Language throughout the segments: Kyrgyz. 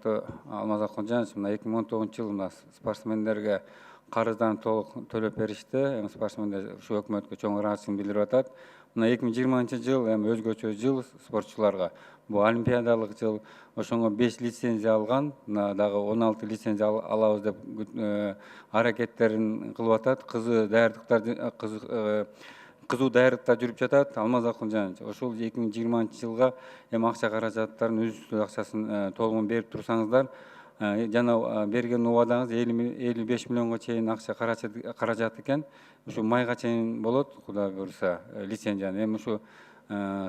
урматтуу Алмаз Акунжанович, мына 2019 жылы мына спортсмендерге карыздарын толук төлөп беришти. Эми спортсмендер ушу өкмөткө чоң ыраазычылыгын билдирип атат. Мына 2020 жыл эми өзгөчө жыл спортчуларга. Бул олимпиадалык жыл. Ошоңо 5 лицензия алган, мына дагы 16 лицензия алабыз деп аракеттерин кылып атат. Кызуу даярдыкта жүрүп жатат. Алмаз Акунжанович, ошол 2020 жылга эми акча каражаттарын үзүлүштүү акчасын толугун берип турсаңыздар, жана берген убадаңыз 55 миллионго чейин акча каражат экен. Ушу майга чейин болот, Кудай буйруса, лицензияны. Эми ушу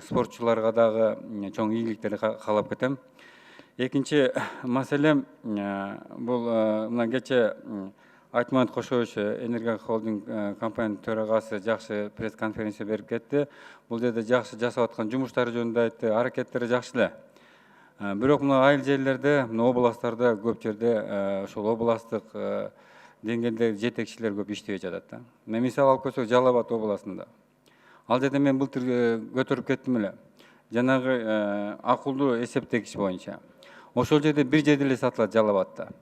спортчуларга дагы чоң ийгиликтерди каалап кетем. Экинчи маселем, бул мына кече Айтман Кошович Энергия холдинг компаниянын төрагасы жакшы пресс-конференция берип кетти. Бул жерде жакшы жасап аткан жумуштары жөнүндө айтты, аракеттери жакшы эле. Бирок мына айыл жерлерде, мына областтарда көп жерде ошол областтык деңгээлде жетекчилер көп иштебей жатат да. Мисал алып көрсөк, Жалал Абад областында. Ал жерде мен былтыр көтөрүп кеттим эле. Жанагы акылдуу эсептегич боюнча. Ошол жерде бир жерде эле сатылат Жалал Абадта.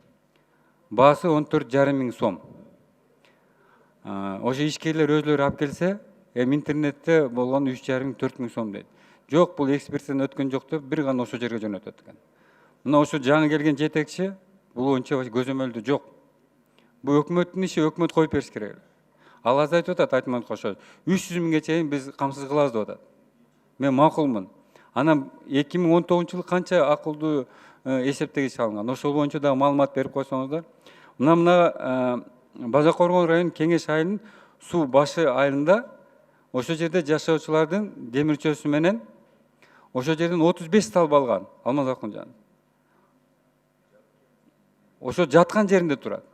Баасы 14,5 миң сом. Ошо ишкерлер өзлөрү алып келсе, интернетте болгон 3,5 миң 4 миң сом дейт. Жок, бул экспертизадан өткөн жок деп бир гана ошо жерге жөнөтөт экен. Мына ошо жаңы келген жетекчи бул боюнча көзөмөлдү жок. Бул өкмөттүн иши, өкмөт коюп бериш керек. Ал азыр айтып атат, Айтман Кошович, 300 миңге чейин биз камсыз кылабыз деп атат. Мен макулмун. Анан 2019 жылы канча акылдуу эсептегич алынган. Ошол боюнча дагы маалымат берип койсоңуздар. Мына База Коргон районунун Кеңеш айылынын Суу Башы айылында ошо жерде жашоочулардын демирчөсү менен ошо жерден 35 столб алган. Алмаз Акунжанович. Ошо жаткан жеринде турат.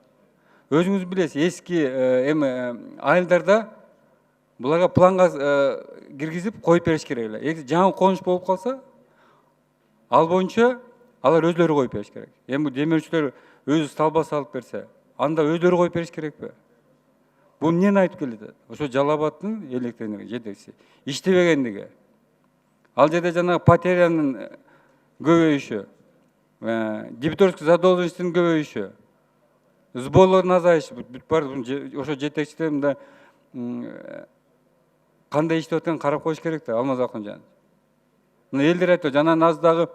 Өзүңүз билесиз, эски айылдарда буларга планга киргизип коюп бериш керек эле. Эгер жаңы конуш болуп калса, ал боюнча алар өзлөрү коюп бериш керек. Эми демирчилер өзү столба салып берсе, анда өзлөрү коюп бериш керекпи? Бул эмнени айтып келет? Ошо Жалал Абадтын электр энергия жетекчиси иштебегендиги. Ал жерде жанагы потерянын көбөйүшү, дебиторский задолженностьтун көбөйүшү, сборлордун азайышы, ошо жетекчилер мында кандай иштеп атканын карап коюш керек да, Алмаз Акунжанович. Мына элдер айтты, жана наздагы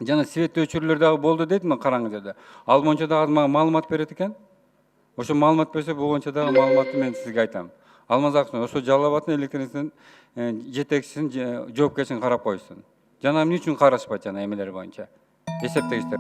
жана свет өчүрүүлөр дагы болду дейт, мына караңгы жерде. Ал боюнча дагы мага маалымат берет экен. Ошо маалымат берсе, бул боюнча дагы маалыматты мен сизге айтам. Алмаз Акунжанович, ошо Жалал Абадтын электр энергиясынын жетекчисинин жоопкерчилигин карап коюшсун. Жана эмне үчүн карашпайт жана эмелер боюнча? Эсептегичтер.